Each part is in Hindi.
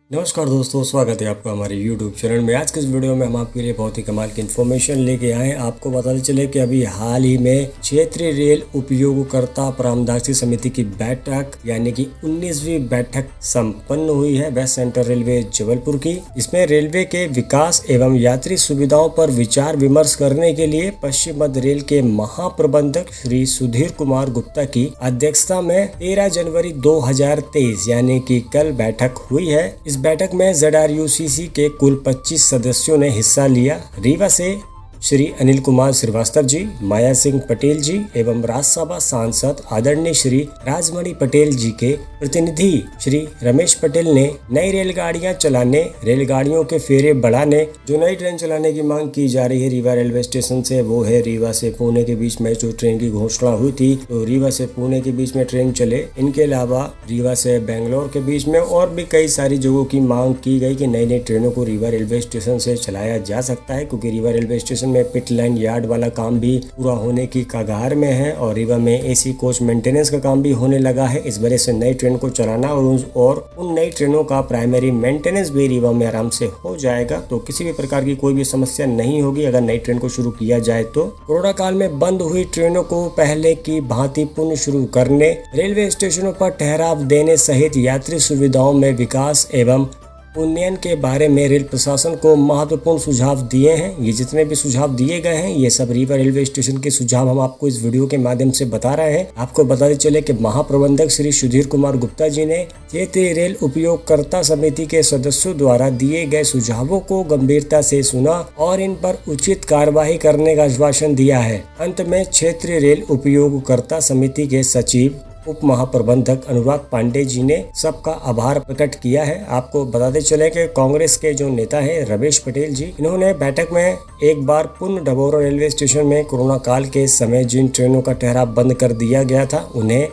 नमस्कार दोस्तों, स्वागत है आपका हमारे YouTube चैनल में। आज के इस वीडियो में हम आपके लिए बहुत ही कमाल की इन्फॉर्मेशन लेके आए हैं। आपको बताते चले कि अभी हाल ही में क्षेत्रीय रेल उपयोगकर्ता परामर्श समिति की बैठक यानी कि 19वीं बैठक संपन्न हुई है वेस्ट सेंट्रल रेलवे जबलपुर की। इसमें रेलवे के विकास एवं यात्री सुविधाओं पर विचार विमर्श करने के लिए पश्चिम मध्य रेल के महाप्रबंधक श्री सुधीर कुमार गुप्ता की अध्यक्षता में 13 जनवरी 2023 यानी कि कल बैठक हुई है। इस बैठक में ZRUCC के कुल 25 सदस्यों ने हिस्सा लिया। रीवा से श्री अनिल कुमार श्रीवास्तव जी, माया सिंह पटेल जी एवं राज्यसभा सांसद आदरणीय श्री राजमणि पटेल जी के प्रतिनिधि श्री रमेश पटेल ने नई रेलगाड़ियां चलाने, रेलगाड़ियों के फेरे बढ़ाने, जो नई ट्रेन चलाने की मांग की जा रही है रीवा रेलवे स्टेशन से, वो है रीवा से पुणे के बीच में जो ट्रेन की घोषणा हुई थी, तो रीवा से पुणे के बीच में ट्रेन चले। इनके अलावा रीवा से बेंगलोर के बीच में और भी कई सारी जगहों की मांग की गई कि नई नई ट्रेनों को रीवा रेलवे स्टेशन से चलाया जा सकता है, क्योंकि रीवा रेलवे स्टेशन में पिट लाइन यार्ड वाला काम भी पूरा होने की कगार में है और रीवा में AC कोच मेंटेनेंस का काम भी होने लगा है। इस वजह से नई ट्रेन को चलाना और उन नई ट्रेनों का प्राइमरी मेंटेनेंस भी रीवा में आराम से हो जाएगा, तो किसी भी प्रकार की कोई भी समस्या नहीं होगी अगर नई ट्रेन को शुरू किया जाए तो। कोरोना काल में बंद हुई ट्रेनों को पहले की भांति पुनः शुरू करने, रेलवे स्टेशनों पर ठहराव देने सहित यात्री सुविधाओं में विकास एवं उन्नयन के बारे में रेल प्रशासन को महत्वपूर्ण सुझाव दिए हैं। ये जितने भी सुझाव दिए गए हैं ये सब रीवा रेलवे स्टेशन के सुझाव हम आपको इस वीडियो के माध्यम से बता रहे हैं। आपको बताते चले कि महाप्रबंधक श्री सुधीर कुमार गुप्ता जी ने क्षेत्रीय रेल उपयोगकर्ता समिति के सदस्यों द्वारा दिए गए सुझावों को गंभीरता से सुना और इन पर उचित कार्यवाही करने का आश्वासन दिया है। अंत में क्षेत्रीय रेल उपयोगकर्ता समिति के सचिव उप महाप्रबंधक अनुराग पांडे जी ने सबका आभार प्रकट किया है। आपको बताते चले कि कांग्रेस के जो नेता है रमेश पटेल जी, इन्होंने बैठक में एक बार पुनः डबोरा रेलवे स्टेशन में कोरोना काल के समय जिन ट्रेनों का ठहराव बंद कर दिया गया था उन्हें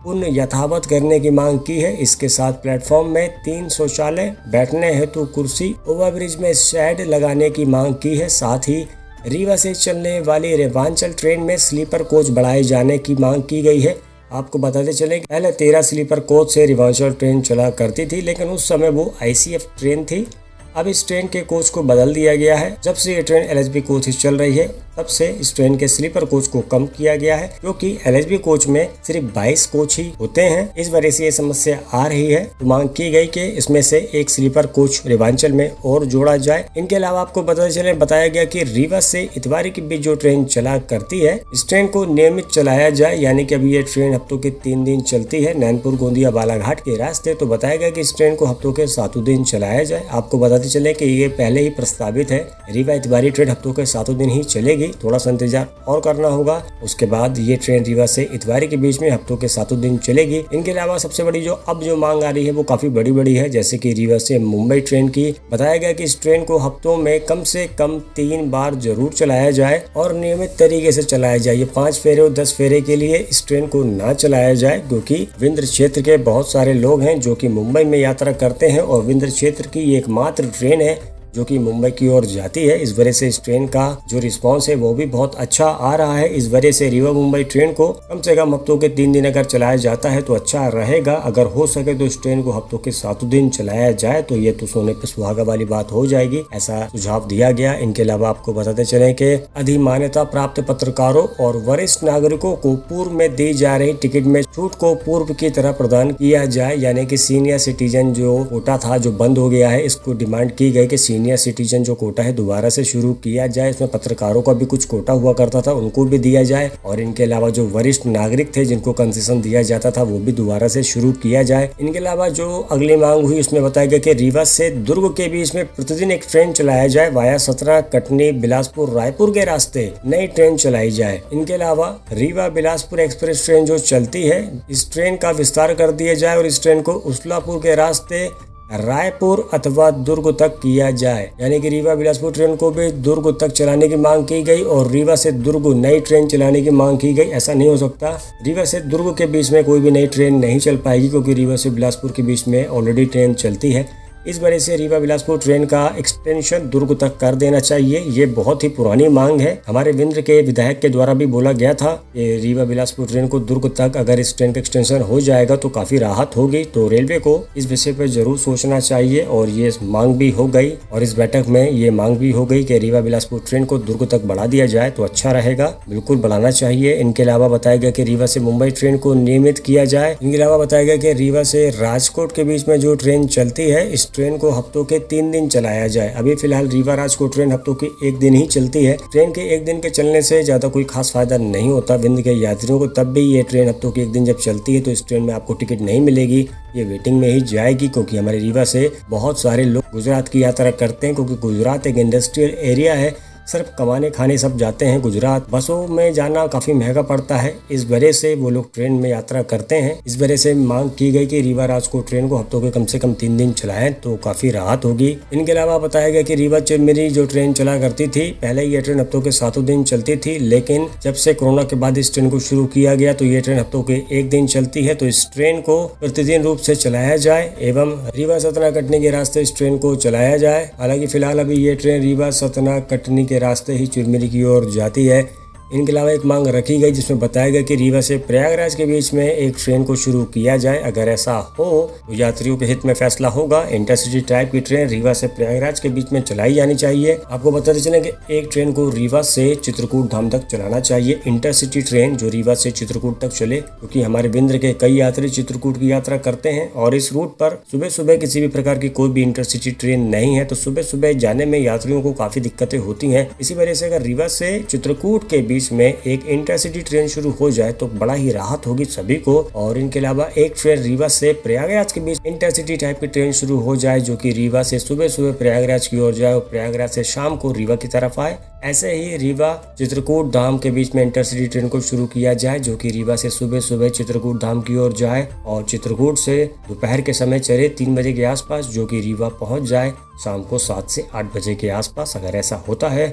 पुनः यथावत करने की मांग की है। इसके साथ प्लेटफॉर्म में 3 शौचालय, बैठने हेतु कुर्सी, ओवरब्रिज में शेड लगाने की मांग की है। साथ ही रीवा से चलने वाली रेवांचल ट्रेन में स्लीपर कोच बढ़ाए जाने की मांग की गई है। आपको बताते चले कि पहले 13 स्लीपर कोच से रेवांचल ट्रेन चला करती थी, लेकिन उस समय वो ICF ट्रेन थी। अब इस ट्रेन के कोच को बदल दिया गया है। जब से ये ट्रेन LHB कोच ही चल रही है तब से इस ट्रेन के स्लीपर कोच को कम किया गया है, क्योंकि LHB कोच में सिर्फ 22 कोच ही होते हैं। इस वजह से ये समस्या आ रही है, तो मांग की गई कि इसमें से एक स्लीपर कोच रेवांचल में और जोड़ा जाए। इनके अलावा आपको बताया गया कि रीवा से इतवारी के बीच जो ट्रेन चला करती है, इस ट्रेन को नियमित चलाया जाए। यानी कि अभी ये ट्रेन हफ्तों के 3 दिन चलती है नैनपुर गोंदिया बालाघाट के रास्ते, तो बताया गया कि इस ट्रेन को हफ्तों के 7 दिन चलाया जाए। आपको बताते चले कि ये पहले ही प्रस्तावित है, रीवा इतवारी ट्रेन हफ्तों के 7 दिन ही चलेगी, थोड़ा सा इंतजार और करना होगा। उसके बाद ये ट्रेन रीवा से इतवारी के बीच में हफ्तों के 7 दिन चलेगी। इनके अलावा सबसे बड़ी जो मांग आ रही है वो काफी बड़ी है, जैसे कि रीवा से मुंबई ट्रेन की। बताया गया कि इस ट्रेन को हफ्तों में कम से कम 3 बार जरूर चलाया जाए और नियमित तरीके से चलाया जाए। ये 5 फेरे और 10 फेरे के लिए इस ट्रेन को ना चलाया जाए, क्योंकि विंध्य क्षेत्र के बहुत सारे लोग हैं जो कि मुंबई में यात्रा करते हैं और विंध्य क्षेत्र की एकमात्र ट्रेन है जो कि मुंबई की ओर जाती है। इस वजह से इस ट्रेन का जो रिस्पांस है वो भी बहुत अच्छा आ रहा है। इस वजह से रीवा मुंबई ट्रेन को कम से कम हफ्तों के 3 दिन अगर चलाया जाता है तो अच्छा रहेगा। अगर हो सके तो इस ट्रेन को हफ्तों के 7 दिन चलाया जाए तो ये तो सोने पे सुहागा वाली बात हो जाएगी, ऐसा सुझाव दिया गया। इनके अलावा आपको बताते चले कि अधिमान्यता प्राप्त पत्रकारों और वरिष्ठ नागरिकों को पूर्व में दी जा रही टिकट में छूट को पूर्व की तरह प्रदान किया जाए। यानी कि सीनियर सिटीजन जो कोटा था जो बंद हो गया है, इसको डिमांड की गई कि सीनियर सिटीजन जो कोटा है दोबारा से शुरू किया जाए। इसमें पत्रकारों का भी कुछ कोटा हुआ करता था, उनको भी दिया जाए, और इनके अलावा जो वरिष्ठ नागरिक थे जिनको कंसेशन दिया जाता था वो भी दोबारा से शुरू किया जाए। इनके अलावा जो अगली मांग हुई उसमें बताया गया कि रीवा से दुर्ग के बीच में प्रतिदिन एक ट्रेन चलाया जाए, वाया सतना, कटनी, बिलासपुर, रायपुर के रास्ते नई ट्रेन चलाई जाए। इनके अलावा रीवा बिलासपुर एक्सप्रेस ट्रेन जो चलती है, इस ट्रेन का विस्तार कर दिया जाए और इस ट्रेन को उस्लापुर के रास्ते रायपुर अथवा दुर्ग तक किया जाए। यानी कि रीवा बिलासपुर ट्रेन को भी दुर्ग तक चलाने की मांग की गई और रीवा से दुर्ग नई ट्रेन चलाने की मांग की गई। ऐसा नहीं हो सकता, रीवा से दुर्ग के बीच में कोई भी नई ट्रेन नहीं चल पाएगी, क्योंकि रीवा से बिलासपुर के बीच में ऑलरेडी ट्रेन चलती है। इस वजह से रीवा बिलासपुर ट्रेन का एक्सटेंशन दुर्ग तक कर देना चाहिए। ये बहुत ही पुरानी मांग है। हमारे विंध्य के विधायक के द्वारा भी बोला गया था कि रीवा बिलासपुर ट्रेन को दुर्ग तक अगर इस ट्रेन का एक्सटेंशन हो जाएगा तो काफी राहत होगी। तो रेलवे को इस विषय पर जरूर सोचना चाहिए और ये मांग भी हो गई और इस बैठक में ये मांग भी हो गई कि रीवा बिलासपुर ट्रेन को दुर्ग तक बढ़ा दिया जाए तो अच्छा रहेगा। बिल्कुल बढ़ाना चाहिए। इनके अलावा बताया गया कि रीवा से मुंबई ट्रेन को नियमित किया जाए। इनके अलावा बताया गया कि रीवा से राजकोट के बीच में जो ट्रेन चलती है इस ट्रेन को हफ्तों के 3 दिन चलाया जाए। अभी फिलहाल रीवा राजकोट ट्रेन हफ्तों के 1 दिन ही चलती है। ट्रेन के 1 दिन के चलने से ज्यादा कोई खास फायदा नहीं होता विंध्य के यात्रियों को। तब भी ये ट्रेन हफ्तों के 1 दिन जब चलती है तो इस ट्रेन में आपको टिकट नहीं मिलेगी, ये वेटिंग में ही जाएगी, क्योंकि हमारे रीवा से बहुत सारे लोग गुजरात की यात्रा करते हैं, क्योंकि गुजरात एक इंडस्ट्रियल एरिया है। सिर्फ कमाने खाने सब जाते हैं गुजरात। बसों में जाना काफी महंगा पड़ता है, इस वजह से वो लोग ट्रेन में यात्रा करते हैं। इस वजह से मांग की गई कि रीवा राजकोट ट्रेन को हफ्तों के कम से कम 3 दिन चलाएं तो काफी राहत होगी। इनके अलावा बताया गया कि रीवा चिरमिरी जो ट्रेन चला करती थी, पहले ये ट्रेन हफ्तों के 7 दिन चलती थी, लेकिन जब से कोरोना के बाद इस ट्रेन को शुरू किया गया तो ये ट्रेन हफ्तों के 1 दिन चलती है। तो इस ट्रेन को प्रतिदिन रूप से चलाया जाए एवं रीवा सतना कटनी के रास्ते इस ट्रेन को चलाया जाए। हालांकि फिलहाल अभी ये ट्रेन रीवा सतना कटनी के रास्ते ही चिरमिरी की ओर जाती है। इनके अलावा एक मांग रखी गई जिसमें बताया गया कि रीवा से प्रयागराज के बीच में एक ट्रेन को शुरू किया जाए। अगर ऐसा हो तो यात्रियों के हित में फैसला होगा। इंटरसिटी टाइप की ट्रेन रीवा से प्रयागराज के बीच में चलाई जानी चाहिए। आपको बताते चले कि एक ट्रेन को रीवा से चित्रकूट धाम तक चलाना चाहिए, इंटरसिटी ट्रेन जो रीवा से चित्रकूट तक चले, क्योंकि हमारे विंध्य के कई यात्री चित्रकूट की यात्रा करते हैं और इस रूट पर सुबह सुबह किसी भी प्रकार की कोई भी इंटरसिटी ट्रेन नहीं है, तो सुबह सुबह जाने में यात्रियों को काफी दिक्कतें होती हैं। इसी वजह से अगर रीवा से चित्रकूट के बीच में एक इंटरसिटी ट्रेन शुरू हो जाए तो बड़ा ही राहत होगी सभी को। और इनके अलावा एक ट्रेन रीवा से प्रयागराज के बीच इंटरसिटी टाइप की ट्रेन शुरू हो जाए जो कि रीवा से सुबह सुबह प्रयागराज की ओर जाए और प्रयागराज से शाम को रीवा की तरफ आए। ऐसे ही रीवा चित्रकूट धाम के बीच में इंटरसिटी ट्रेन को शुरू किया जाए जो कि रीवा से सुबह सुबह चित्रकूट धाम की ओर जाए और चित्रकूट से दोपहर के समय चले 3 बजे के आसपास, जो कि रीवा पहुंच जाए शाम को 7 से 8 बजे के आसपास। अगर ऐसा होता है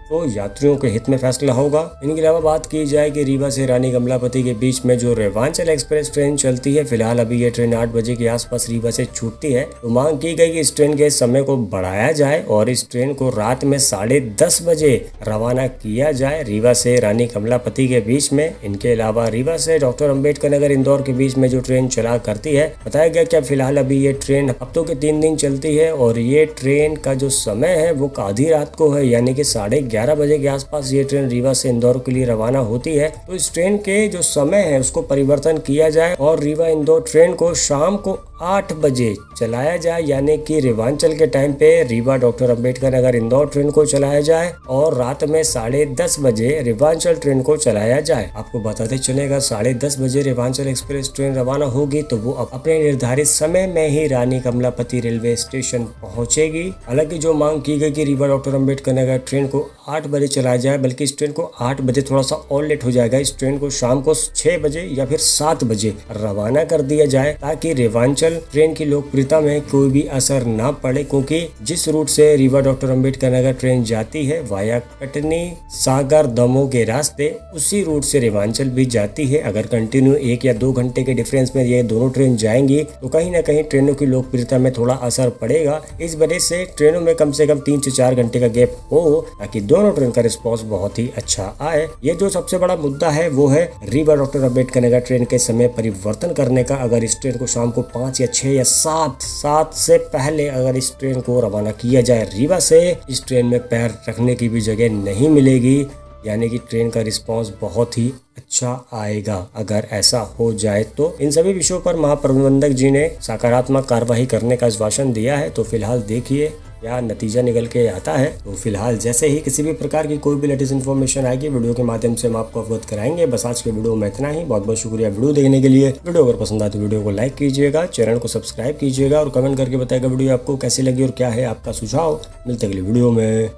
तो यात्रियों के हित में फैसला होगा। इनके अलावा बात की जाए कि रीवा से रानी कमलापति के बीच में जो रेवांचल एक्सप्रेस ट्रेन चलती है, फिलहाल अभी ये ट्रेन 8 बजे के आसपास रीवा से छूटती है। तो मांग की गई कि इस ट्रेन के समय को बढ़ाया जाए और इस ट्रेन को रात में 10:30 बजे रवाना किया जाए रीवा से रानी कमलापति के बीच में। इनके अलावा रीवा से डॉक्टर अम्बेडकर नगर इंदौर के बीच में जो ट्रेन चला करती है, बताया गया कि फिलहाल अभी ये ट्रेन हफ्तों के 3 दिन चलती है और ये ट्रेन का जो समय है वो आधी रात को है, यानी कि 11:30 बजे के आसपास ये ट्रेन रीवा से इंदौर के लिए रवाना होती है। तो इस ट्रेन के जो समय है उसको परिवर्तन किया जाए और रीवा इंदौर ट्रेन को शाम को 8 बजे चलाया जाए, यानी कि रेवांचल के टाइम पे रीवा डॉक्टर अम्बेडकर नगर इंदौर ट्रेन को चलाया जाए और रात में 10:30 बजे रेवांचल ट्रेन को चलाया जाए। आपको बताते चलेगा 10:30 बजे रेवांचल एक्सप्रेस ट्रेन रवाना होगी तो वो अपने निर्धारित समय में ही रानी कमलापति रेलवे स्टेशन पहुंचेगी। हालांकि जो मांग की गई कि रीवा डॉक्टर अम्बेडकर नगर ट्रेन को 8 बजे चलाया जाए, बल्कि इस ट्रेन को 8 बजे थोड़ा सा और लेट हो जाएगा, इस ट्रेन को शाम को 6 बजे या फिर 7 बजे रवाना कर दिया जाए ताकि रेवांचल ट्रेन की लोकप्रियता में कोई भी असर ना पड़े। क्योंकि जिस रूट से रीवा डॉक्टर अम्बेडकर नगर ट्रेन जाती है वाया कटनी सागर दमोह के रास्ते, उसी रूट से रेवांचल भी जाती है। अगर कंटिन्यू 1 या 2 घंटे के डिफरेंस में ये दोनों ट्रेन जाएंगी तो कहीं ना कहीं ट्रेनों की लोकप्रियता में थोड़ा असर पड़ेगा। इस वजह से ट्रेनों में कम से कम 3 से 4 घंटे का गैप हो ताकि दोनों ट्रेन का रिस्पॉन्स बहुत ही अच्छा आए। ये जो सबसे बड़ा मुद्दा है वो है रीवा डॉक्टर अम्बेडकर नगर ट्रेन के समय परिवर्तन करने का। अगर इस ट्रेन को शाम को 5 या 6 या 7 से पहले अगर इस ट्रेन को रवाना किया जाए रीवा से, इस ट्रेन में पैर रखने की भी जगह नहीं मिलेगी, यानी कि ट्रेन का रिस्पांस बहुत ही अच्छा आएगा अगर ऐसा हो जाए तो। इन सभी विषयों पर महाप्रबंधक जी ने सकारात्मक कार्यवाही करने का आश्वासन दिया है। तो फिलहाल देखिए क्या नतीजा निकल के आता है। तो फिलहाल जैसे ही किसी भी प्रकार की कोई भी लेटेस्ट इन्फॉर्मेशन आएगी वीडियो के माध्यम से हम आपको अवगत कराएंगे। बस आज के वीडियो में इतना ही। बहुत बहुत शुक्रिया वीडियो देखने के लिए। वीडियो अगर पसंद आए तो वीडियो को लाइक कीजिएगा, चैनल को सब्सक्राइब कीजिएगा और कमेंट करके बताइएगा वीडियो आपको कैसी लगी और क्या है आपका सुझाव। मिलते अगली वीडियो में।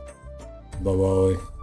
Bye bye.